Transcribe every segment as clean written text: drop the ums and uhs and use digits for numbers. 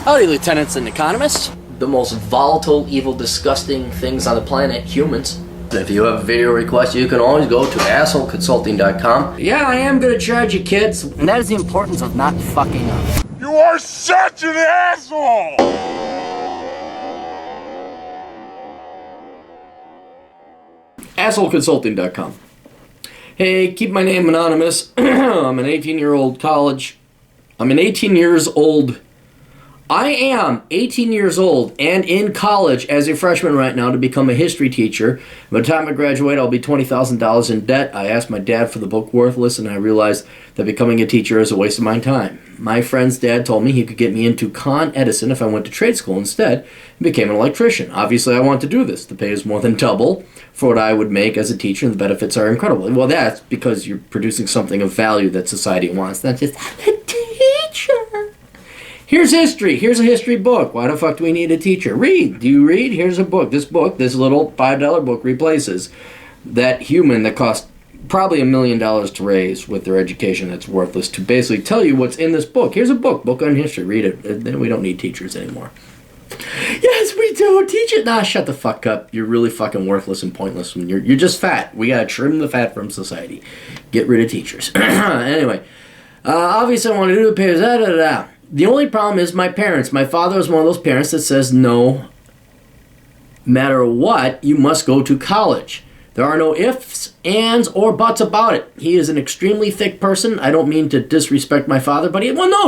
Howdy, lieutenants and economists. The most volatile, evil, disgusting things on the planet, humans. If you have a video request, you can always go to assholeconsulting.com. Yeah, I am gonna charge you, kids. And that is the importance of not fucking up. You are such an asshole! assholeconsulting.com. Hey, keep my name anonymous. I'm an 18 years old. I am 18 years old and in college as a freshman right now to become a history teacher. By the time I graduate, I'll be $20,000 in debt. I asked my dad for the book Worthless, and I realized that becoming a teacher is a waste of my time. My friend's dad told me he could get me into Con Edison if I went to trade school instead and became an electrician. Obviously, I want to do this. The pay is more than double for what I would make as a teacher, and the benefits are incredible. Well, that's because you're producing something of value that society wants, not just a teacher. Here's history. Here's a history book. Why the fuck do we need a teacher? Read. Do you read? Here's a book. This little $5 book replaces that human that cost probably $1 million to raise with their education that's worthless to basically tell you what's in this book. Here's a book on history. Read it. Then we don't need teachers anymore. Yes, we do. Teach it. Nah, shut the fuck up. You're really fucking worthless and pointless. You're just fat. We gotta trim the fat from society. Get rid of teachers. Anyway, obviously I want to do the pay. The only problem is my parents. My father is one of those parents that says, no matter what, you must go to college. There are no ifs, ands, or buts about it. He is an extremely thick person. I don't mean to disrespect my father, but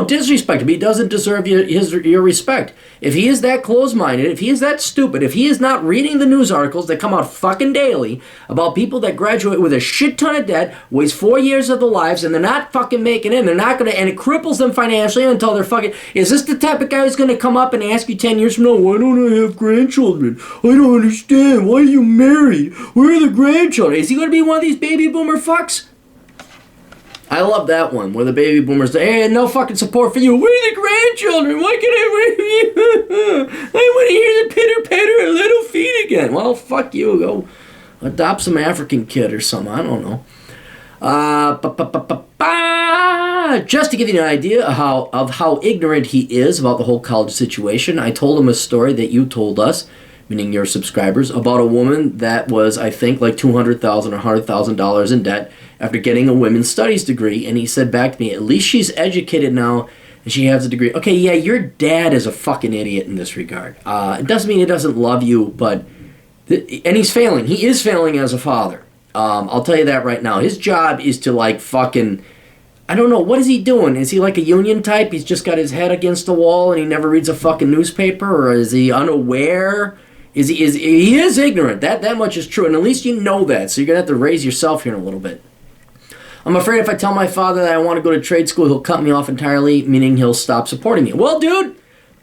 disrespect him. He doesn't deserve your respect. If he is that close-minded, if he is that stupid, if he is not reading the news articles that come out fucking daily about people that graduate with a shit ton of debt, waste 4 years of their lives, and they're not fucking making it, and it cripples them financially until they're fucking... Is this the type of guy who's going to come up and ask you 10 years from now, why don't I have grandchildren? I don't understand. Why are you married? Where are the grandchildren? Is he going to be one of these baby boomer fucks? I love that one, where the baby boomers say, hey, no fucking support for you. Where are the grandchildren? Why can't I want to hear the pitter-patter of little feet again. Well, fuck you. Go adopt some African kid or something. I don't know. Just to give you an idea of how ignorant he is about the whole college situation, I told him a story that you told us, meaning your subscribers, about a woman that was, I think, like $200,000 or $100,000 in debt after getting a women's studies degree, and he said back to me, at least she's educated now and she has a degree. Okay, yeah, your dad is a fucking idiot in this regard. It doesn't mean he doesn't love you, but... and he's failing. He is failing as a father. I'll tell you that right now. His job is to, like, fucking... I don't know, what is he doing? Is he like a union type? He's just got his head against the wall and he never reads a fucking newspaper? Or is he unaware? He is ignorant. That much is true, and at least you know that, so you're going to have to raise yourself here in a little bit. I'm afraid if I tell my father that I want to go to trade school, he'll cut me off entirely, meaning he'll stop supporting me. Well, dude,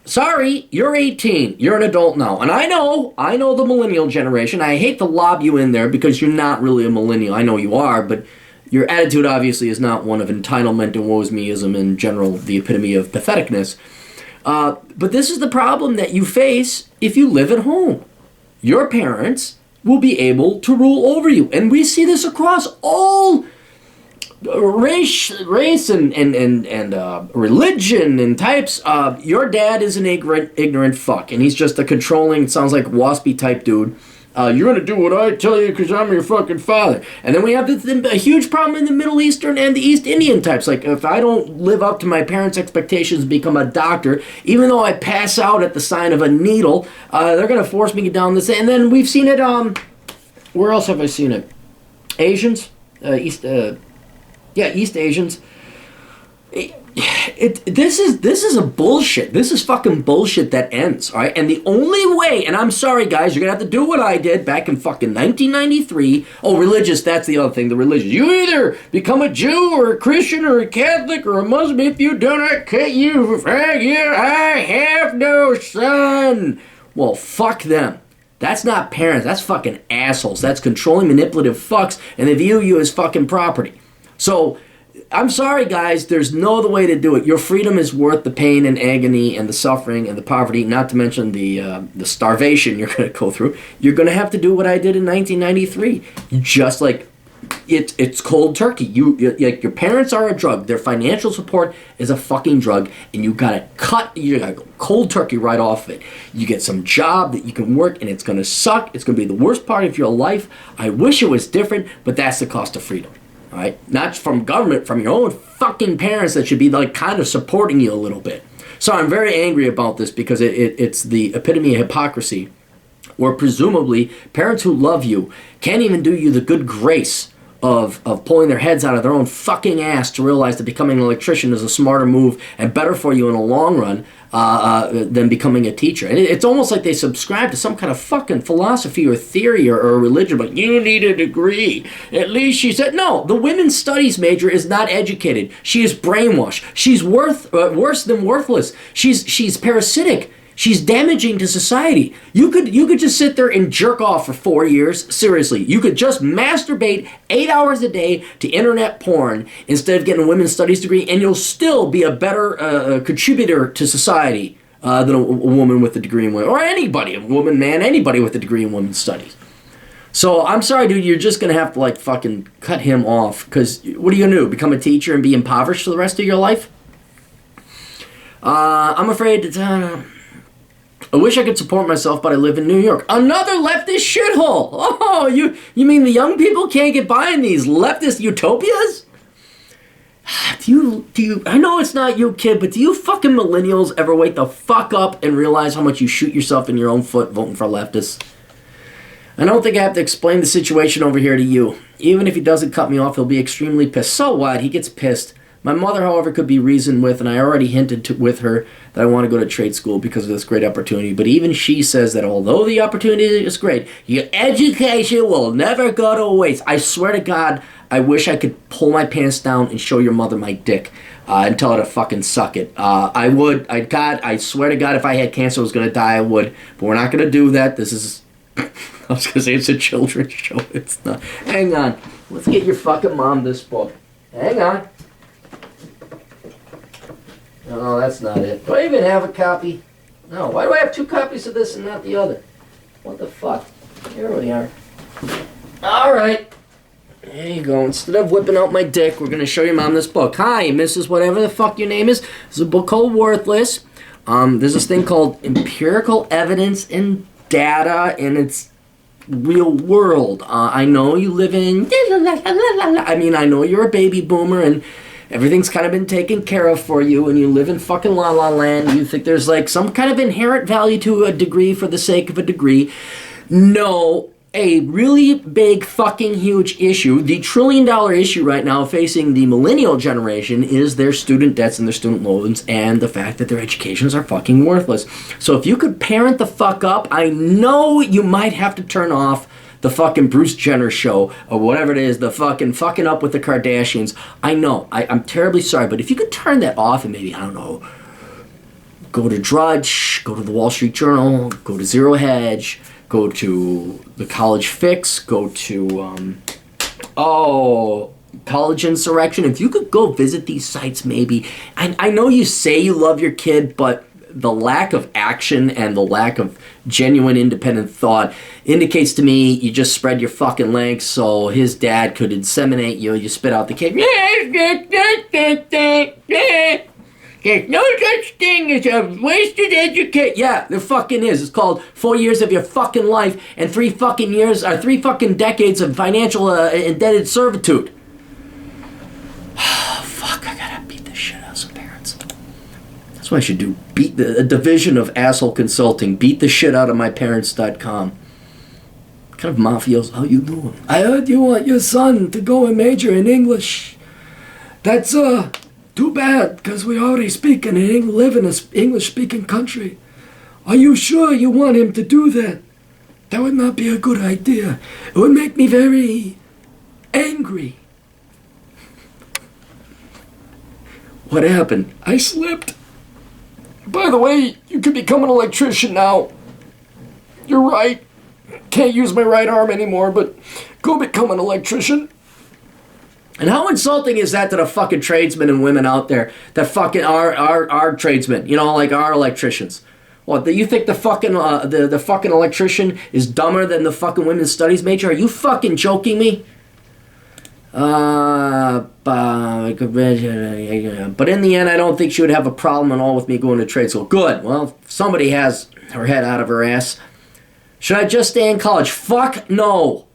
sorry, you're 18. You're an adult now. And I know the millennial generation. I hate to lob you in there because you're not really a millennial. I know you are, but your attitude obviously is not one of entitlement and woe-is-meism, in general, the epitome of patheticness. But this is the problem that you face if you live at home. Your parents will be able to rule over you. And we see this across all race and religion and types. Your dad is an ignorant fuck, and he's just a controlling, sounds like waspy type dude. You're going to do what I tell you because I'm your fucking father. And then we have a huge problem in the Middle Eastern and the East Indian types. Like, if I don't live up to my parents' expectations and become a doctor, even though I pass out at the sign of a needle, they're going to force me down this. And then we've seen it, where else have I seen it? Asians? East Asians. This is a bullshit. This is fucking bullshit that ends, all right? And the only way, and I'm sorry, guys, you're going to have to do what I did back in fucking 1993. Oh, religious, that's the other thing, the religious. You either become a Jew or a Christian or a Catholic or a Muslim. If you do not cut you, I have no son. Well, fuck them. That's not parents. That's fucking assholes. That's controlling, manipulative fucks, and they view you as fucking property. So... I'm sorry, guys, there's no other way to do it. Your freedom is worth the pain and agony and the suffering and the poverty, not to mention the starvation you're going to go through. You're going to have to do what I did in 1993. Just like it's cold turkey. Like your parents are a drug. Their financial support is a fucking drug, and you gotta go cold turkey right off of it. You get some job that you can work, and it's gonna suck. It's gonna be the worst part of your life. I wish it was different, but that's the cost of freedom. All right, not from government, from your own fucking parents that should be like kind of supporting you a little bit. So I'm very angry about this because it's the epitome of hypocrisy, where presumably parents who love you can't even do you the good grace of pulling their heads out of their own fucking ass to realize that becoming an electrician is a smarter move and better for you in the long run than becoming a teacher. And it's almost like they subscribe to some kind of fucking philosophy or theory or religion, but you need a degree. At least she said, no, the women's studies major is not educated. She is brainwashed. She's worse than worthless. She's parasitic. She's damaging to society. You could just sit there and jerk off for 4 years. Seriously, you could just masturbate 8 hours a day to internet porn instead of getting a women's studies degree, and you'll still be a better contributor to society than a woman with a degree in women, or anybody, a woman, man, anybody with a degree in women's studies. So I'm sorry, dude. You're just gonna have to like fucking cut him off, because what are you gonna do? Become a teacher and be impoverished for the rest of your life? I'm afraid that. I wish I could support myself, but I live in New York. Another leftist shithole! Oh, you mean the young people can't get by in these leftist utopias? Do you, I know it's not you, kid, but do you fucking millennials ever wake the fuck up and realize how much you shoot yourself in your own foot voting for leftists? I don't think I have to explain the situation over here to you. Even if he doesn't cut me off, he'll be extremely pissed. So what? He gets pissed. My mother, however, could be reasoned with, and I already hinted with her that I want to go to trade school because of this great opportunity. But even she says that although the opportunity is great, your education will never go to waste. I swear to God, I wish I could pull my pants down and show your mother my dick and tell her to fucking suck it. I would. I swear to God, if I had cancer, I was going to die, I would. But we're not going to do that. This is... I was going to say it's a children's show. It's not. Hang on. Let's get your fucking mom this book. Hang on. No, that's not it. Do I even have a copy? No. Why do I have 2 copies of this and not the other? What the fuck? Here we are. Alright. There you go. Instead of whipping out my dick, we're going to show your mom this book. Hi, Mrs. Whatever the fuck your name is. This is a book called Worthless. There's this thing called Empirical Evidence and Data in its Real World. I know you live in... I know you're a baby boomer and... everything's kind of been taken care of for you, and you live in fucking La La Land. You think there's like some kind of inherent value to a degree for the sake of a degree. No, a really big fucking huge issue, the $1 trillion issue right now facing the millennial generation is their student debts and their student loans and the fact that their educations are fucking worthless. So if you could parent the fuck up, I know you might have to turn off the fucking Bruce Jenner show, or whatever it is, the fucking up with the Kardashians. I know, I'm terribly sorry, but if you could turn that off and maybe, I don't know, go to Drudge, go to the Wall Street Journal, go to Zero Hedge, go to the College Fix, go to, College Insurrection. If you could go visit these sites maybe. I know you say you love your kid, but the lack of action and the lack of genuine independent thought indicates to me you just spread your fucking legs so his dad could inseminate you. You spit out the kid. There's no such thing as a wasted education. Yeah, there fucking is. It's called 4 years of your fucking life and 3 fucking decades of financial indebted servitude. Fuck, I gotta beat the shit out of some parents. That's what I should do. Beat a division of asshole consulting. Beat the shit out of myparents.com. What kind of mafioso? How you doing? I heard you want your son to go and major in English. That's too bad, because we already live in an English-speaking country. Are you sure you want him to do that? That would not be a good idea. It would make me very angry. What happened? I slipped. By the way, you can become an electrician now. You're right. Can't use my right arm anymore, but go become an electrician. And how insulting is that to the fucking tradesmen and women out there that fucking are tradesmen, like our electricians? What, do you think the fucking the fucking electrician is dumber than the fucking women's studies major? Are you fucking joking me? But in the end, I don't think she would have a problem at all with me going to trade school. Good. Well, if somebody has her head out of her ass. Should I just stay in college? Fuck no.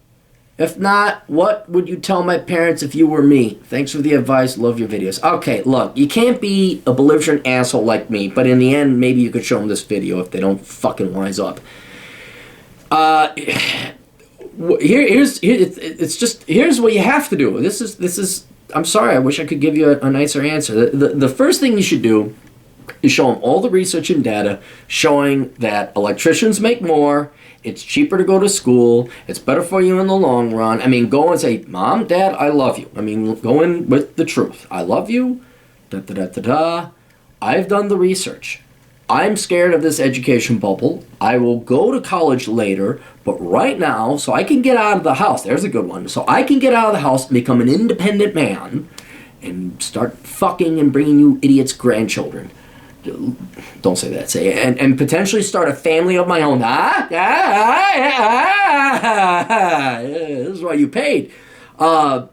If not, what would you tell my parents if you were me? Thanks for the advice. Love your videos. Okay, look, you can't be a belligerent asshole like me, but in the end, maybe you could show them this video if they don't fucking wise up. Here's what you have to do. This is. I'm sorry. I wish I could give you a nicer answer. The first thing you should do is show them all the research and data showing that electricians make more. It's cheaper to go to school. It's better for you in the long run. I mean, go and say, Mom, Dad, I love you. I mean, go in with the truth. I love you. Da-da-da-da-da. I've done the research. I'm scared of this education bubble. I will go to college later, but right now, so I can get out of the house. There's a good one. So I can get out of the house and become an independent man and start fucking and bringing you idiots grandchildren. Don't say that. Say and potentially start a family of my own. This is why you paid. I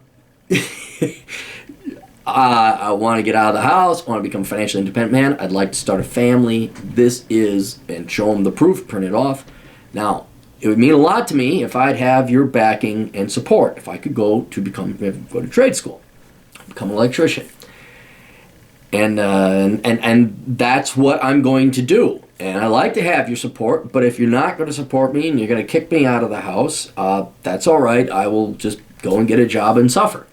want to get out of the house. I want to become a financially independent man. I'd like to start a family. This is, and show them the proof. Print it off. Now, it would mean a lot to me if I'd have your backing and support. If I could go to trade school, become an electrician. And that's what I'm going to do. And I like to have your support, but if you're not going to support me and you're going to kick me out of the house, that's all right. I will just go and get a job and suffer.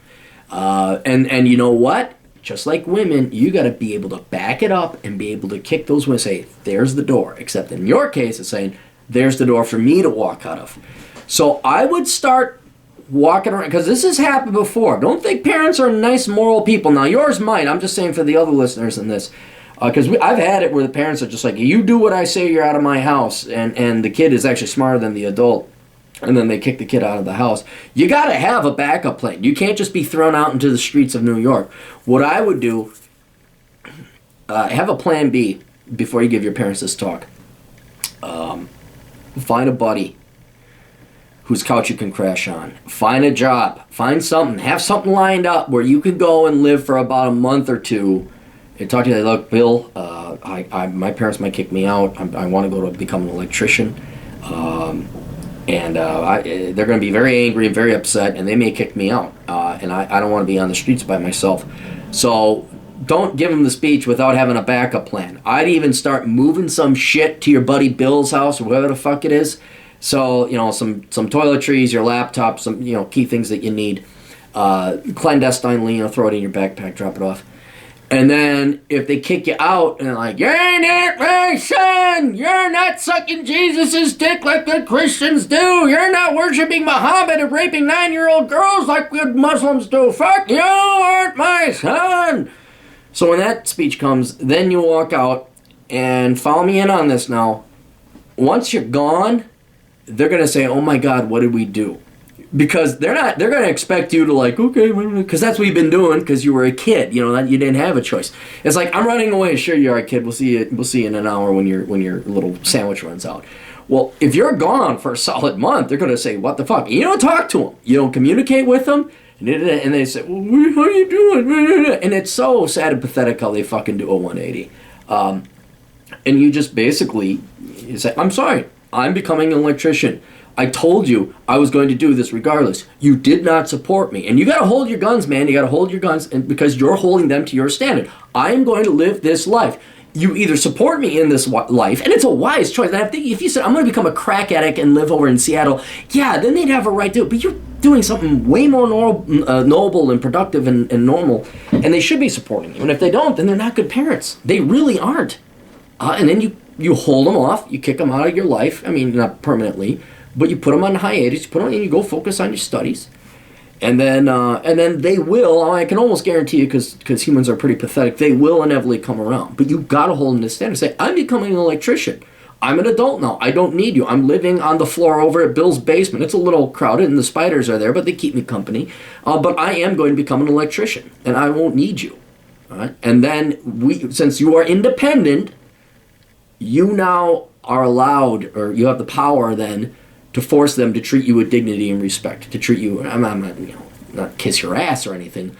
And you know what? Just like women, you got to be able to back it up and be able to kick those women and say, there's the door. Except in your case, it's saying, there's the door for me to walk out of. So I would start walking around, because this has happened before. Don't think parents are nice, moral people. Now, yours might. I'm just saying for the other listeners in this. Because I've had it where the parents are just like, you do what I say, you're out of my house. And the kid is actually smarter than the adult. And then they kick the kid out of the house. You got to have a backup plan. You can't just be thrown out into the streets of New York. What I would do, have a plan B before you give your parents this talk. Find a buddy whose couch you can crash on. Find a job. Find something. Have something lined up where you can go and live for about a month or two and talk to you. Look, Bill, my parents might kick me out. I want to go to become an electrician. They're going to be very angry and very upset, and they may kick me out. And I don't want to be on the streets by myself. So don't give them the speech without having a backup plan. I'd even start moving some shit to your buddy Bill's house or whatever the fuck it is. So, some toiletries, your laptop, some, key things that you need. Clandestinely, throw it in your backpack, drop it off. And then if they kick you out and they're like, you're not my son, you're not sucking Jesus' dick like good Christians do, you're not worshiping Muhammad and raping 9-year-old girls like good Muslims do, fuck you, aren't my son. So when that speech comes, then you walk out and follow me in on this now. Once you're gone, they're going to say, oh my God, what did we do? Because they're going to expect you to okay, because that's what you've been doing because you were a kid, that you didn't have a choice. It's like, I'm running away. Sure, you are a kid. We'll see you in an hour when your little sandwich runs out. Well, if you're gone for a solid month, they're going to say, what the fuck? You don't talk to them. You don't communicate with them. And they say, well, how are you doing? And it's so sad and pathetic how they fucking do a 180. And you just basically say, I'm sorry, I'm becoming an electrician. I told you I was going to do this regardless. You did not support me. And you got to hold your guns, man. You got to hold your guns because you're holding them to your standard. I am going to live this life. You either support me in this life, and it's a wise choice. And if you said, I'm going to become a crack addict and live over in Seattle, yeah, then they'd have a right to it. But you're doing something way more noble and productive and normal, and they should be supporting you. And if they don't, then they're not good parents. They really aren't. And then you hold them off. You kick them out of your life. I mean, not permanently, but you put them on hiatus. You put them, and you go focus on your studies. And then they will, I can almost guarantee you, because humans are pretty pathetic, they will inevitably come around. But you've got to hold them to stand and say, I'm becoming an electrician. I'm an adult now. I don't need you. I'm living on the floor over at Bill's basement. It's a little crowded and the spiders are there, but they keep me company. But I am going to become an electrician, and I won't need you. All right? And then, since you are independent, you now are allowed, or you have the power then, to force them to treat you with dignity and respect, to treat you, I'm not, not kiss your ass or anything.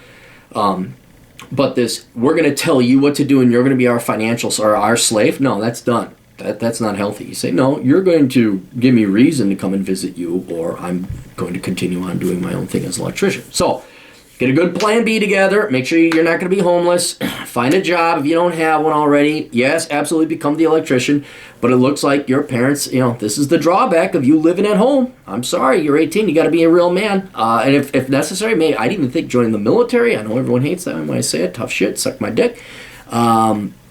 But this, we're going to tell you what to do and you're going to be our financial or our slave. No, that's done. That's not healthy. You say, no, you're going to give me reason to come and visit you, or I'm going to continue on doing my own thing as an electrician. So get a good plan B together. Make sure you're not going to be homeless. Find a job if you don't have one already. Yes, absolutely become the electrician. But it looks like your parents, this is the drawback of you living at home. I'm sorry, you're 18. You got to be a real man. And if necessary, I'd even think joining the military. I know everyone hates that when I say it. Tough shit. Suck my dick.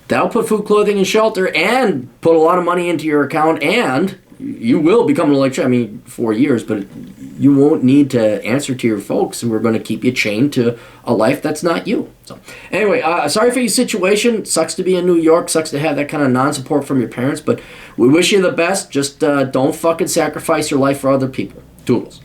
That'll put food, clothing, and shelter and put a lot of money into your account, and you will become an electrician. 4 years, but you won't need to answer to your folks, and we're going to keep you chained to a life that's not you. So anyway, sorry for your situation. Sucks to be in New York. Sucks to have that kind of non-support from your parents, but we wish you the best. Just don't fucking sacrifice your life for other people. Toodles.